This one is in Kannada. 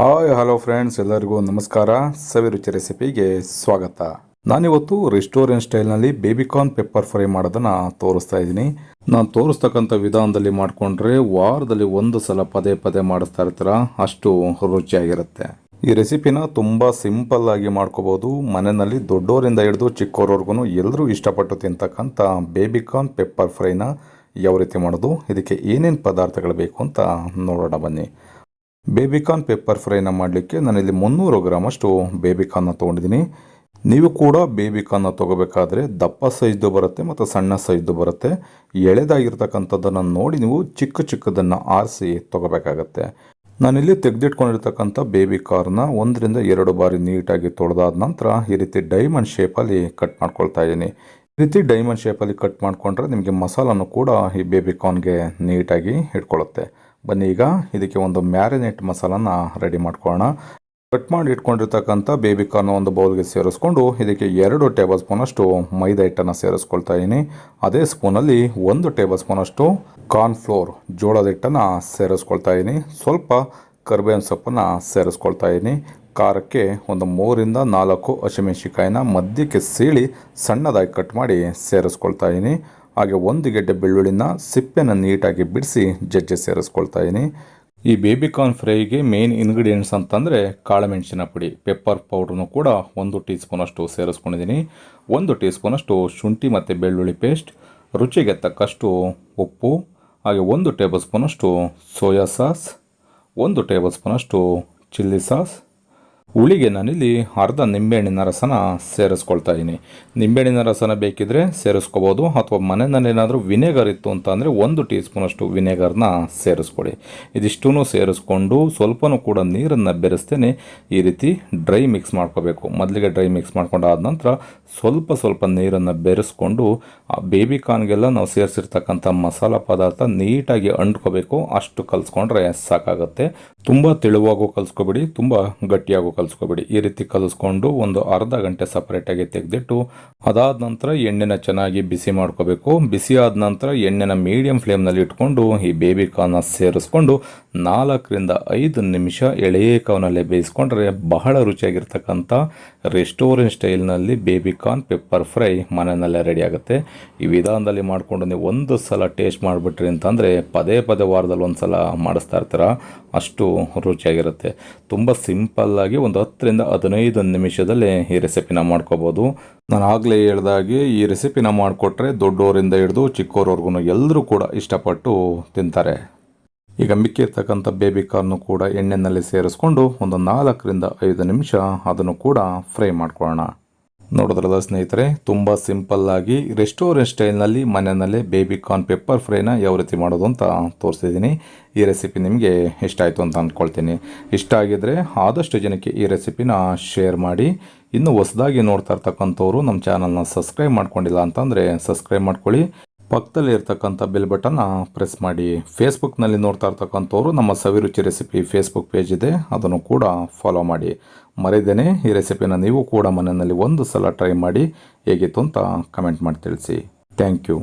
ಹಾಯ್ ಹಲೋ ಫ್ರೆಂಡ್ಸ್, ಎಲ್ಲರಿಗೂ ನಮಸ್ಕಾರ. ಸವಿರುಚಿ ರೆಸಿಪಿಗೆ ಸ್ವಾಗತ. ನಾನಿವತ್ತು ರೆಸ್ಟೋರೆಂಟ್ ಸ್ಟೈಲ್ನಲ್ಲಿ ಬೇಬಿಕಾರ್ನ್ ಪೆಪ್ಪರ್ ಫ್ರೈ ಮಾಡೋದನ್ನು ತೋರಿಸ್ತಾ ಇದ್ದೀನಿ. ನಾನು ತೋರಿಸ್ತಕ್ಕಂಥ ವಿಧಾನದಲ್ಲಿ ಮಾಡಿಕೊಂಡ್ರೆ ವಾರದಲ್ಲಿ ಒಂದು ಸಲ ಪದೇ ಪದೇ ಮಾಡಿಸ್ತಾ ಇರ್ತೀರ, ಅಷ್ಟು ರುಚಿಯಾಗಿರುತ್ತೆ. ಈ ರೆಸಿಪಿನ ತುಂಬ ಸಿಂಪಲ್ ಆಗಿ ಮಾಡ್ಕೋಬೋದು. ಮನೆಯಲ್ಲಿ ದೊಡ್ಡೋರಿಂದ ಹಿಡಿದು ಚಿಕ್ಕವರವರೆಗೂ ಎಲ್ಲರೂ ಇಷ್ಟಪಟ್ಟು ತಿಂತಕ್ಕಂಥ ಬೇಬಿಕಾರ್ನ್ ಪೆಪ್ಪರ್ ಫ್ರೈನ ಯಾವ ರೀತಿ ಮಾಡೋದು, ಇದಕ್ಕೆ ಏನೇನು ಪದಾರ್ಥಗಳು ಬೇಕು ಅಂತ ನೋಡೋಣ ಬನ್ನಿ. ಬೇಬಿಕಾರ್ನ್ ಪೆಪ್ಪರ್ ಫ್ರೈನ ಮಾಡಲಿಕ್ಕೆ ನಾನಿಲ್ಲಿ 300 ಗ್ರಾಮಷ್ಟು ಬೇಬಿಕಾರ್ನ ತೊಗೊಂಡಿದ್ದೀನಿ. ನೀವು ಕೂಡ ಬೇಬಿಕಾರ್ನ ತೊಗೋಬೇಕಾದ್ರೆ ದಪ್ಪ ಸೈಜ್ದು ಬರುತ್ತೆ ಮತ್ತು ಸಣ್ಣ ಸೈಜ್ದು ಬರುತ್ತೆ. ಎಳೆದಾಗಿರ್ತಕ್ಕಂಥದ್ದನ್ನು ನೋಡಿ ನೀವು ಚಿಕ್ಕ ಚಿಕ್ಕದನ್ನು ಆರಿಸಿ ತೊಗೋಬೇಕಾಗತ್ತೆ. ನಾನಿಲ್ಲಿ ತೆಗೆದಿಟ್ಕೊಂಡಿರ್ತಕ್ಕಂಥ ಬೇಬಿಕಾರ್ನ 1 ರಿಂದ 2 ಬಾರಿ ನೀಟಾಗಿ ತೊಳೆದಾದ ನಂತರ ಈ ರೀತಿ ಡೈಮಂಡ್ ಶೇಪಲ್ಲಿ ಕಟ್ ಮಾಡ್ಕೊಳ್ತಾ ಇದ್ದೀನಿ. ಈ ರೀತಿ ಡೈಮಂಡ್ ಶೇಪಲ್ಲಿ ಕಟ್ ಮಾಡಿಕೊಂಡ್ರೆ ನಿಮಗೆ ಮಸಾಲನೂ ಕೂಡ ಈ ಬೇಬಿಕಾರ್ನ್ಗೆ ನೀಟಾಗಿ ಇಟ್ಕೊಳ್ಳುತ್ತೆ. ಬನ್ನಿ ಈಗ ಇದಕ್ಕೆ ಒಂದು ಮ್ಯಾರಿನೇಟ್ ಮಸಾಲಾನ ರೆಡಿ ಮಾಡ್ಕೊಳ್ಳೋಣ. ಕಟ್ ಮಾಡಿ ಇಟ್ಕೊಂಡಿರ್ತಕ್ಕಂಥ ಬೇಬಿಕಾರ್ನ ಒಂದು ಬೌಲ್ಗೆ ಸೇರಿಸ್ಕೊಂಡು ಇದಕ್ಕೆ 2 ಟೇಬಲ್ ಸ್ಪೂನಷ್ಟು ಮೈದಾ ಹಿಟ್ಟನ್ನು ಸೇರಿಸ್ಕೊಳ್ತಾ ಇದ್ದೀನಿ. ಅದೇ ಸ್ಪೂನಲ್ಲಿ 1 ಟೇಬಲ್ ಸ್ಪೂನಷ್ಟು ಕಾರ್ನ್ಫ್ಲೋರ್ ಜೋಳದ ಹಿಟ್ಟನ್ನು ಸೇರಿಸ್ಕೊಳ್ತಾ ಇದ್ದೀನಿ. ಸ್ವಲ್ಪ ಕರಿಬೇವಿನ ಸೊಪ್ಪನ್ನು ಸೇರಿಸ್ಕೊಳ್ತಾ ಇದ್ದೀನಿ. ಖಾರಕ್ಕೆ ಒಂದು 3 ರಿಂದ 4 ಹಸಿಮೆಣಸಿಕಾಯಿನ ಮಧ್ಯಕ್ಕೆ ಸೀಳಿ ಸಣ್ಣದಾಗಿ ಕಟ್ ಮಾಡಿ ಸೇರಿಸ್ಕೊಳ್ತಾ ಇದ್ದೀನಿ. ಹಾಗೆ 1 ಗೆಡ್ಡೆ ಬೆಳ್ಳುಳ್ಳಿನ ಸಿಪ್ಪೆನ ನೀಟಾಗಿ ಬಿಡಿಸಿ ಜಜ್ಜಿ ಸೇರಿಸ್ಕೊಳ್ತಾ ಇದ್ದೀನಿ. ಈ ಬೇಬಿಕಾರ್ನ್ ಫ್ರೈಗೆ ಮೇನ್ ಇಂಗ್ರೀಡಿಯೆಂಟ್ಸ್ ಅಂತಂದರೆ ಕಾಳುಮೆಣಸಿನ ಪುಡಿ, ಪೆಪ್ಪರ್ ಪೌಡ್ರನ್ನು ಕೂಡ 1 ಟೀ ಸ್ಪೂನಷ್ಟು ಸೇರಿಸ್ಕೊಂಡಿದ್ದೀನಿ. 1 ಟೀ ಸ್ಪೂನಷ್ಟು ಶುಂಠಿ ಮತ್ತು ಬೆಳ್ಳುಳ್ಳಿ ಪೇಸ್ಟ್, ರುಚಿಗೆ ತಕ್ಕಷ್ಟು ಉಪ್ಪು, ಹಾಗೆ 1 ಟೇಬಲ್ ಸ್ಪೂನಷ್ಟು ಸೋಯಾ ಸಾಸ್, 1 ಟೇಬಲ್ ಸ್ಪೂನಷ್ಟು ಚಿಲ್ಲಿ ಸಾಸ್. ಹುಳಿಗೆ ನಾನಿಲ್ಲಿ ಅರ್ಧ ನಿಂಬೆಹಣ್ಣಿನ ರಸನ ಸೇರಿಸ್ಕೊಳ್ತಾ ಇದ್ದೀನಿ. ನಿಂಬೆಹಣ್ಣಿನ ರಸನ ಬೇಕಿದ್ರೆ ಸೇರಿಸ್ಕೋಬೋದು, ಅಥವಾ ಮನೆಯಲ್ಲಿ ಏನಾದರೂ ವಿನೆಗರ್ ಇತ್ತು ಅಂತ ಅಂದರೆ 1 ಟೀ ಸ್ಪೂನಷ್ಟು ವಿನೆಗರ್ನ ಸೇರಿಸ್ಕೊಳ್ಳಿ. ಇದಿಷ್ಟೂ ಸೇರಿಸ್ಕೊಂಡು ಸ್ವಲ್ಪನೂ ಕೂಡ ನೀರನ್ನು ಬೆರೆಸ್ತೇನೆ ಈ ರೀತಿ ಡ್ರೈ ಮಿಕ್ಸ್ ಮಾಡ್ಕೋಬೇಕು. ಮೊದಲಿಗೆ ಡ್ರೈ ಮಿಕ್ಸ್ ಮಾಡ್ಕೊಂಡಾದ ನಂತರ ಸ್ವಲ್ಪ ನೀರನ್ನು ಬೆರೆಸ್ಕೊಂಡು ಆ ಬೇಬಿಕಾರ್ನ್ಗೆಲ್ಲ ನಾವು ಸೇರಿಸಿರ್ತಕ್ಕಂಥ ಮಸಾಲ ಪದಾರ್ಥ ನೀಟಾಗಿ ಅಂಟ್ಕೋಬೇಕು. ಅಷ್ಟು ಕಲಿಸ್ಕೊಂಡ್ರೆ ಸಾಕಾಗುತ್ತೆ. ತುಂಬ ತೆಳುವಾಗೂ ಕಲಿಸ್ಕೋಬೇಡಿ, ತುಂಬ ಗಟ್ಟಿಯಾಗೂ ಕಲಿಸ್ಕೋಬೇಡಿ. ಈ ರೀತಿ ಕಲಿಸ್ಕೊಂಡು ಒಂದು ಅರ್ಧ ಗಂಟೆ ಸಪ್ರೇಟಾಗಿ ತೆಗೆದಿಟ್ಟು ಅದಾದ ನಂತರ ಎಣ್ಣೆನ ಚೆನ್ನಾಗಿ ಬಿಸಿ ಮಾಡ್ಕೋಬೇಕು. ಬಿಸಿ ಆದ ನಂತರ ಎಣ್ಣೆನ ಮೀಡಿಯಂ ಫ್ಲೇಮ್ನಲ್ಲಿ ಇಟ್ಕೊಂಡು ಈ ಬೇಬಿಕಾರ್ನ ಸೇರಿಸ್ಕೊಂಡು 4 ರಿಂದ 5 ನಿಮಿಷ ಎಳೆ ಕವನಲ್ಲೇ ಬೇಯಿಸ್ಕೊಂಡ್ರೆ ಬಹಳ ರುಚಿಯಾಗಿರ್ತಕ್ಕಂಥ ರೆಸ್ಟೋರೆಂಟ್ ಸ್ಟೈಲ್ನಲ್ಲಿ ಬೇಬಿಕಾರ್ನ್ ಪೆಪ್ಪರ್ ಫ್ರೈ ಮನೆಯಲ್ಲೇ ರೆಡಿ ಆಗುತ್ತೆ. ಈ ವಿಧಾನದಲ್ಲಿ ಮಾಡಿಕೊಂಡು ನೀವು ಒಂದು ಸಲ ಟೇಸ್ಟ್ ಮಾಡಿಬಿಟ್ರಿ ಅಂತಂದರೆ ಪದೇ ವಾರದಲ್ಲಿ ಒಂದು ಸಲ ಮಾಡಿಸ್ತಾ ಇರ್ತೀರ, ಅಷ್ಟು ರುಚಿಯಾಗಿರುತ್ತೆ. ತುಂಬ ಸಿಂಪಲ್ಲಾಗಿ ಒಂದು 10 ರಿಂದ 15 ನಿಮಿಷದಲ್ಲೇ ಈ ರೆಸಿಪಿನ ಮಾಡ್ಕೋಬೋದು. ನಾನು ಆಗಲೇ ಹೇಳ್ದಾಗೆ ಈ ರೆಸಿಪಿನ ಮಾಡಿಕೊಟ್ರೆ ದೊಡ್ಡವರಿಂದ ಹಿಡಿದು ಚಿಕ್ಕವರವರೆಗೂ ಎಲ್ಲರೂ ಕೂಡ ಇಷ್ಟಪಟ್ಟು ತಿಂತಾರೆ. ಈಗ ಮಿಕ್ಕಿರ್ತಕ್ಕಂಥ ಬೇಬಿಕಾರ್ನು ಕೂಡ ಎಣ್ಣೆಯಲ್ಲಿ ಸೇರಿಸ್ಕೊಂಡು ಒಂದು 4 ರಿಂದ 5 ನಿಮಿಷ ಅದನ್ನು ಕೂಡ ಫ್ರೈ ಮಾಡ್ಕೊಳ್ಳೋಣ. ನೋಡಿದ್ರಲ್ಲ ಸ್ನೇಹಿತರೆ, ತುಂಬ ಸಿಂಪಲ್ಲಾಗಿ ರೆಸ್ಟೋರೆಂಟ್ ಸ್ಟೈಲ್ನಲ್ಲಿ ಮನೆಯಲ್ಲೇ ಬೇಬಿಕಾರ್ನ್ ಪೆಪ್ಪರ್ ಫ್ರೈನ ಯಾವ ರೀತಿ ಮಾಡೋದು ಅಂತ ತೋರಿಸಿದ್ದೀನಿ. ಈ ರೆಸಿಪಿ ನಿಮಗೆ ಇಷ್ಟ ಆಯಿತು ಅಂತ ಅಂದ್ಕೊಳ್ತೀನಿ. ಇಷ್ಟ ಆಗಿದರೆ ಆದಷ್ಟು ಜನಕ್ಕೆ ಈ ರೆಸಿಪಿನ ಶೇರ್ ಮಾಡಿ. ಇನ್ನು ಹೊಸದಾಗಿ ನೋಡ್ತಾ ಇರ್ತಕ್ಕಂಥವ್ರು ನಮ್ಮ ಚಾನಲ್ನ ಸಬ್ಸ್ಕ್ರೈಬ್ ಮಾಡ್ಕೊಂಡಿಲ್ಲ ಅಂತಂದರೆ ಸಬ್ಸ್ಕ್ರೈಬ್ ಮಾಡ್ಕೊಳ್ಳಿ. ಪಕ್ಕದಲ್ಲಿ ಇರ್ತಕ್ಕಂಥ ಬೆಲ್ ಬಟನ್ನ ಪ್ರೆಸ್ ಮಾಡಿ. ಫೇಸ್ಬುಕ್ನಲ್ಲಿ ನೋಡ್ತಾ ಇರ್ತಕ್ಕಂಥವ್ರು ನಮ್ಮ ಸವಿರುಚಿ ರೆಸಿಪಿ ಫೇಸ್ಬುಕ್ ಪೇಜ್ ಇದೆ, ಅದನ್ನು ಕೂಡ ಫಾಲೋ ಮಾಡಿ. ಮರಿದೇನೆ ಈ ರೆಸಿಪಿನ ನೀವು ಕೂಡ ಮನೆಯಲ್ಲಿ ಒಂದು ಸಲ ಟ್ರೈ ಮಾಡಿ ಹೇಗಿತ್ತು ಅಂತ ಕಮೆಂಟ್ ಮಾಡಿ ತಿಳಿಸಿ. Thank you.